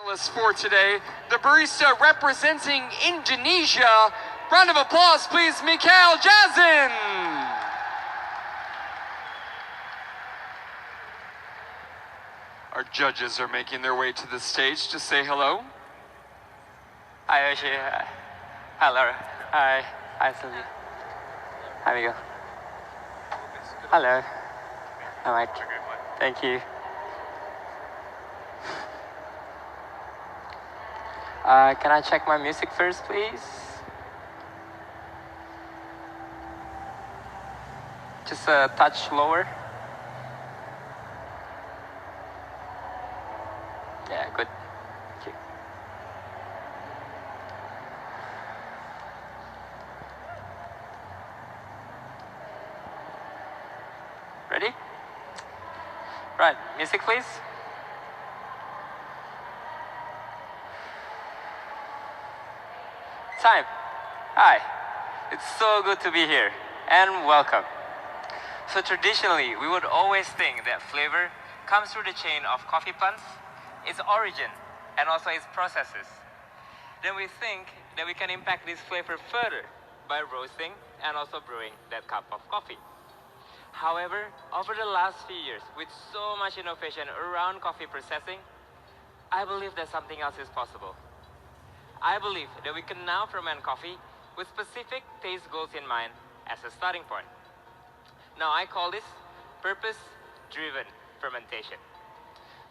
For today, the barista representing Indonesia. Round of applause, please, Mikael Jasin. Our judges are making their way to the stage to say hello. Hi, Yoshi. Hi, Laura. Hi. Hi, Sylvie. Hi, Miguel. Hello. Hi, Mike. Thank you. Can I check my music first, please? Just a touch lower. Yeah, good. Thank you. Ready? Right, music, please. Time. Hi. It's so good to be here, and welcome. So traditionally, we would always think that flavor comes through the chain of coffee plants, its origin, and also its processes. Then we think that we can impact this flavor further by roasting and also brewing that cup of coffee. However, over the last few years, with so much innovation around coffee processing, I believe that something else is possible. I believe that we can now ferment coffee with specific taste goals in mind as a starting point. Now I call this purpose-driven fermentation.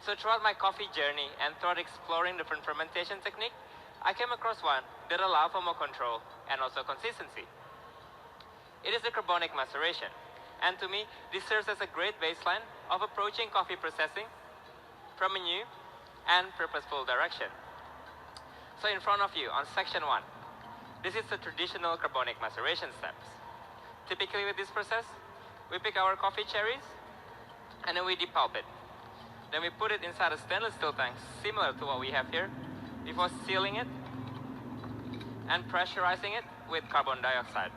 So throughout my coffee journey and throughout exploring different fermentation techniques, I came across one that allows for more control and also consistency. It is the carbonic maceration, and to me, this serves as a great baseline of approaching coffee processing from a new and purposeful direction. So in front of you, on section 1, this is the traditional carbonic maceration steps. Typically with this process, we pick our coffee cherries, and then we depulp it. Then we put it inside a stainless steel tank, similar to what we have here, before sealing it and pressurizing it with carbon dioxide.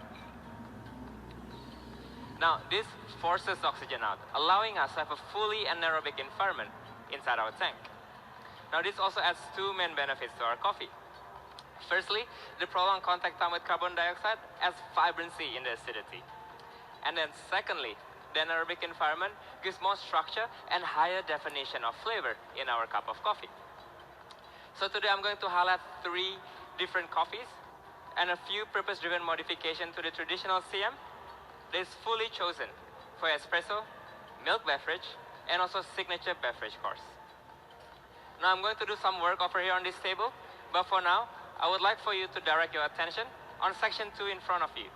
Now, this forces oxygen out, allowing us to have a fully anaerobic environment inside our tank. Now, this also adds two main benefits to our coffee. Firstly, the prolonged contact time with carbon dioxide adds vibrancy in the acidity. And then secondly, the anaerobic environment gives more structure and higher definition of flavor in our cup of coffee. So today I'm going to highlight 3 different coffees and a few purpose-driven modifications to the traditional CM that is fully chosen for espresso, milk beverage, and also signature beverage course. Now I'm going to do some work over here on this table, but for now, I would like for you to direct your attention on section 2 in front of you.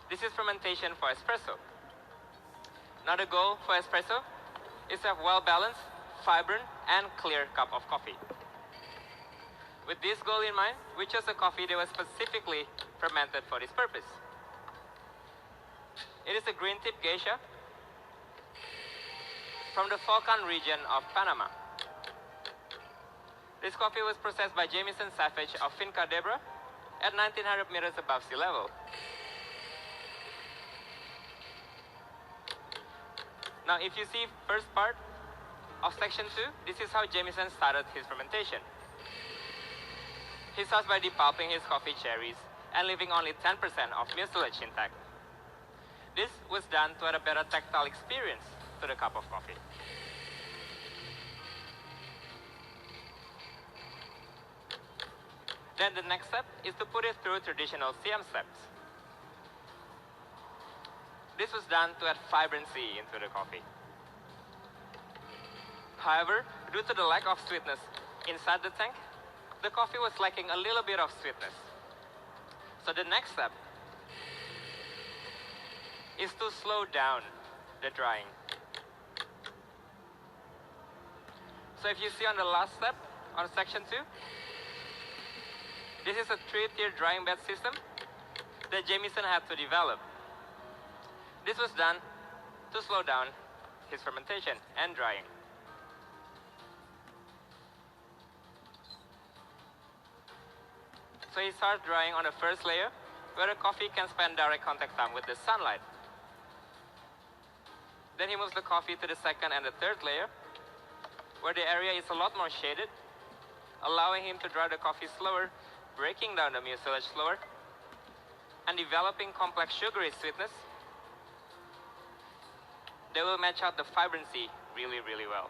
This is fermentation for espresso. Now the goal for espresso is to have well-balanced, vibrant, and clear cup of coffee. With this goal in mind, we chose a coffee that was specifically fermented for this purpose. It is a green tip geisha from the Falcon region of Panama. This coffee was processed by Jamison Savage of Finca Debra at 1900 meters above sea level. Now, if you see first part of section 2, this is how Jamison started his fermentation. He starts by depulping his coffee cherries and leaving only 10% of mucilage intact. This was done to add a better tactile experience to the cup of coffee. Then the next step is to put it through traditional CM steps. This was done to add vibrancy into the coffee. However, due to the lack of sweetness inside the tank, the coffee was lacking a little bit of sweetness. So the next step is to slow down the drying. So if you see on the last step, on section 2, this is a 3-tier drying bed system that Jamison had to develop. This was done to slow down his fermentation and drying. So he starts drying on the first layer, where the coffee can spend direct contact time with the sunlight. Then he moves the coffee to the second and the third layer, where the area is a lot more shaded allowing him to dry the coffee slower, breaking down the mucilage slower, and developing complex sugary sweetness. They will match out the vibrancy really, really well.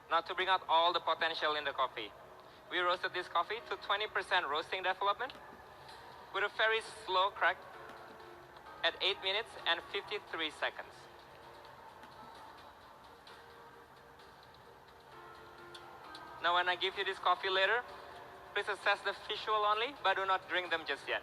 Now to bring out all the potential in the coffee, we roasted this coffee to 20% roasting development with a very slow crack at 8 minutes and 53 seconds. Now when I give you this coffee later, please assess the visual only, but do not drink them just yet.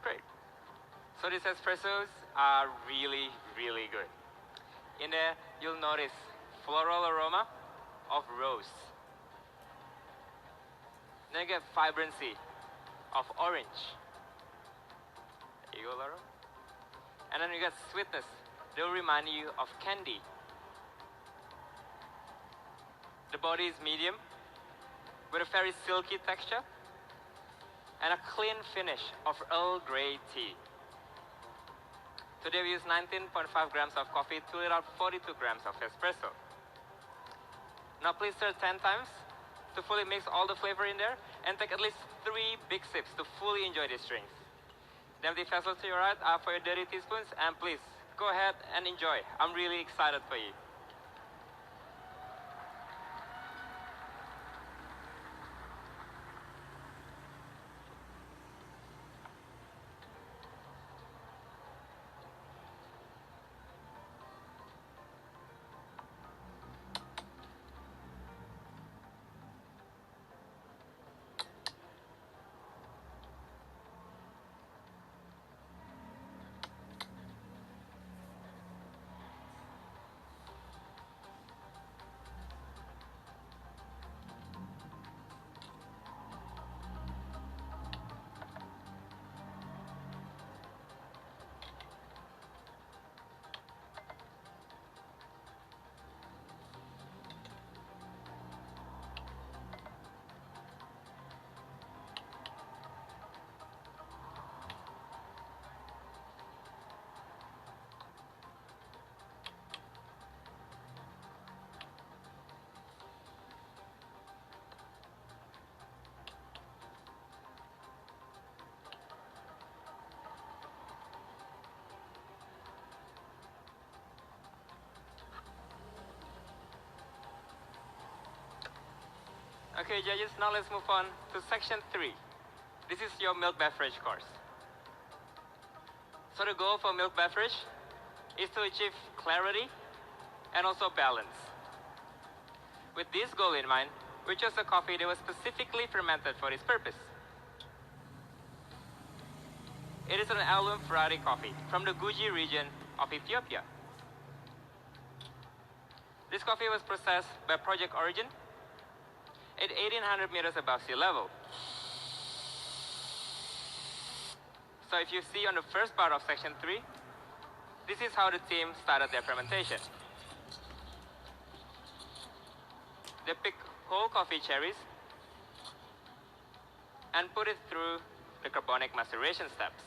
Great. So these espressos are really, really good. In there, you'll notice floral aroma of rose. Then you get vibrancy of orange. There you go, Laura. And then you get sweetness. They'll remind you of candy. The body is medium with a very silky texture and a clean finish of Earl Grey tea. Today we use 19.5 grams of coffee to let out 42 grams of espresso. Now please stir 10 times to fully mix all the flavor in there and take at least 3 big sips to fully enjoy these drinks. The empty vessel to your right are for your dirty teaspoons, and please go ahead and enjoy. I'm really excited for you. Okay, judges, now let's move on to section 3. This is your milk beverage course. So the goal for milk beverage is to achieve clarity and also balance. With this goal in mind, we chose a coffee that was specifically fermented for this purpose. It is an heirloom variety coffee from the Guji region of Ethiopia. This coffee was processed by Project Origin at 1800 meters above sea level. So if you see on the first part of section 3, this is how the team started their fermentation. They pick whole coffee cherries and put it through the carbonic maceration steps.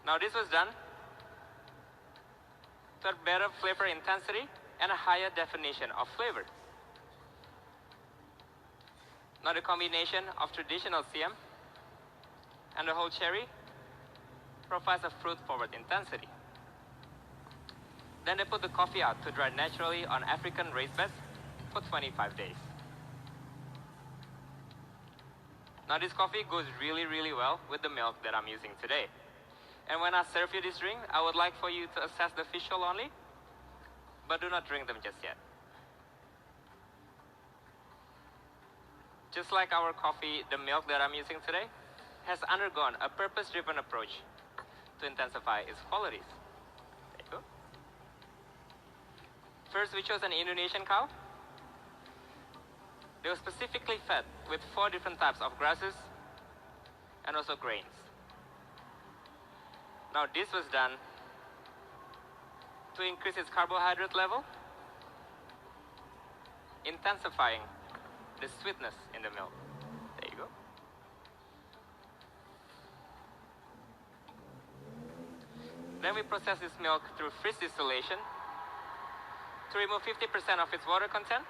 Now this was done to have better flavor intensity and a higher definition of flavor. Now the combination of traditional CM and the whole cherry provides a fruit-forward intensity. Then they put the coffee out to dry naturally on African raised beds for 25 days. Now this coffee goes really well with the milk that I'm using today. And when I serve you this drink, I would like for you to assess the visual only, but do not drink them just yet. Just like our coffee, the milk that I'm using today has undergone a purpose-driven approach to intensify its qualities. There you go. First, we chose an Indonesian cow. They were specifically fed with 4 different types of grasses and also grains. Now this was done to increase its carbohydrate level, intensifying the sweetness in the milk. There you go. Then we process this milk through freeze distillation to remove 50% of its water content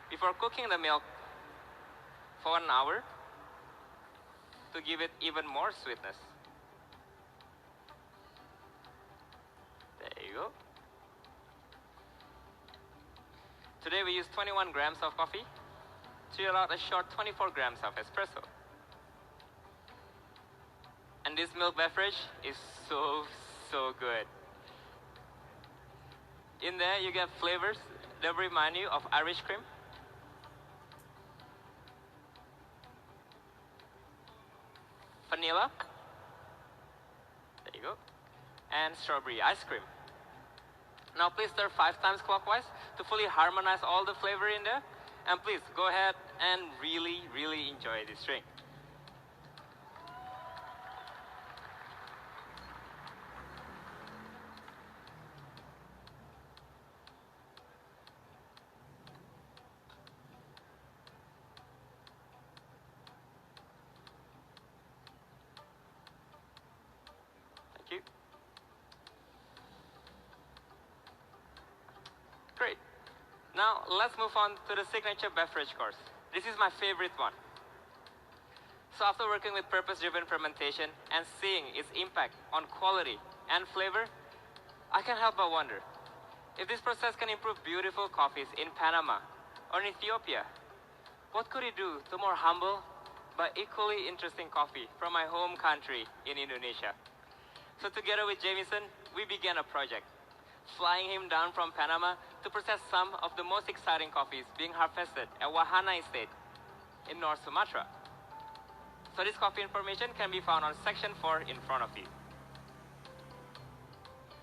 before cooking the milk for 1 hour to give it even more sweetness. There you go. Today we use 21 grams of coffee to yield out a short 24 grams of espresso. And this milk beverage is so good. In there you get flavors that remind you of Irish cream, vanilla, there you go, and strawberry ice cream. Now please stir 5 times clockwise to fully harmonize all the flavor in there. And please go ahead and really enjoy this drink. Thank you. Great. Now let's move on to the signature beverage course. This is my favorite one. So after working with purpose-driven fermentation and seeing its impact on quality and flavor, I can't help but wonder if this process can improve beautiful coffees in Panama or in Ethiopia. What could it do to more humble but equally interesting coffee from my home country in Indonesia? So together with Jamison, we began a project, flying him down from Panama to process some of the most exciting coffees being harvested at Wahana Estate in North Sumatra. So this coffee information can be found on section 4 in front of you.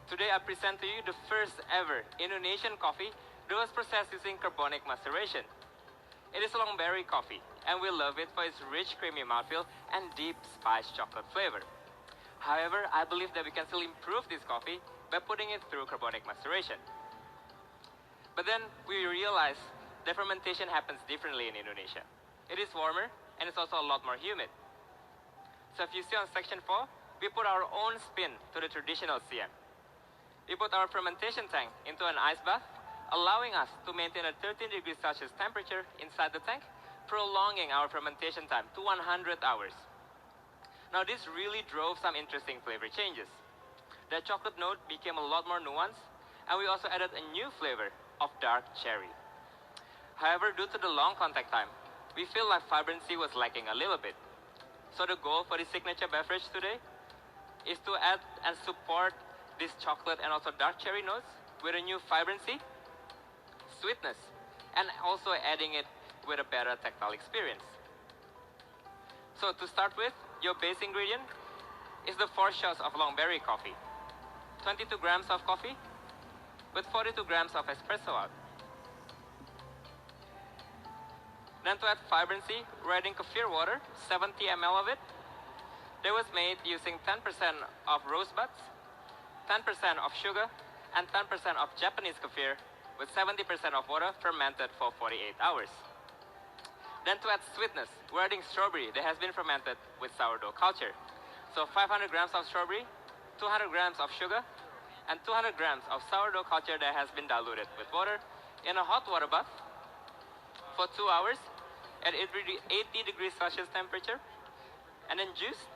Today I present to you the first ever Indonesian coffee that was processed using carbonic maceration. It is long berry coffee, and we love it for its rich creamy mouthfeel and deep spiced chocolate flavor. However, I believe that we can still improve this coffee by putting it through carbonic maceration. But then we realized that fermentation happens differently in Indonesia. It is warmer and it's also a lot more humid. So if you see on section 4, we put our own spin to the traditional CM. We put our fermentation tank into an ice bath, allowing us to maintain a 13 degrees Celsius temperature inside the tank, prolonging our fermentation time to 100 hours. Now this really drove some interesting flavor changes. The chocolate note became a lot more nuanced, and we also added a new flavor of dark cherry. However, due to the long contact time, we feel like vibrancy was lacking a little bit. So the goal for this signature beverage today is to add and support this chocolate and also dark cherry notes with a new vibrancy, sweetness, and also adding it with a better tactile experience. So to start with, your base ingredient is the 4 shots of long berry coffee, 22 grams of coffee with 42 grams of espresso out. Then to add vibrancy, we're adding kefir water, 70 ml of it. That was made using 10% of rose buds, 10% of sugar, and 10% of Japanese kefir with 70% of water fermented for 48 hours. Then to add sweetness, we're adding strawberry that has been fermented with sourdough culture. So 500 grams of strawberry, 200 grams of sugar, and 200 grams of sourdough culture that has been diluted with water in a hot water bath for 2 hours at 80 degrees Celsius temperature, and then juiced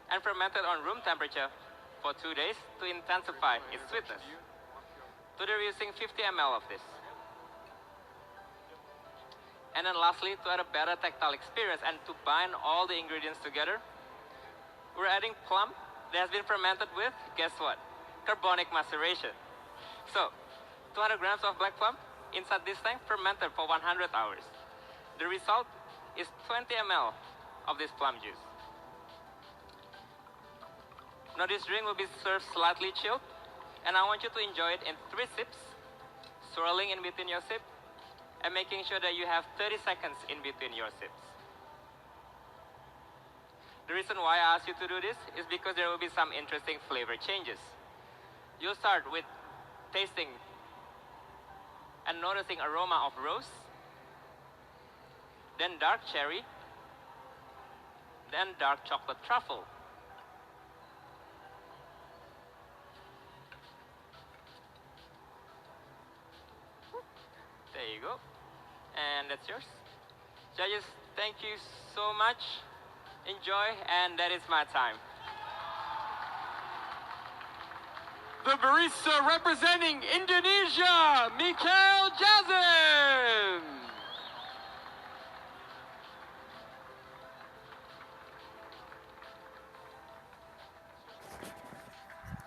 and fermented on room temperature for 2 days to intensify its sweetness. Today we're using 50 ml of this. And then lastly, to add a better tactile experience and to bind all the ingredients together, we're adding plum that has been fermented with, guess what? Carbonic maceration. So, 200 grams of black plum inside this tank fermented for 100 hours. The result is 20 ml of this plum juice. Now this drink will be served slightly chilled, and I want you to enjoy it in 3 sips, swirling in between your sip, and making sure that you have 30 seconds in between your sips. The reason why I asked you to do this is because there will be some interesting flavor changes. You'll start with tasting and noticing aroma of rose, then dark cherry, then dark chocolate truffle. There you go. And that's yours. Judges, thank you so much. Enjoy, and that is my time. The barista representing Indonesia, Mikael Jasin.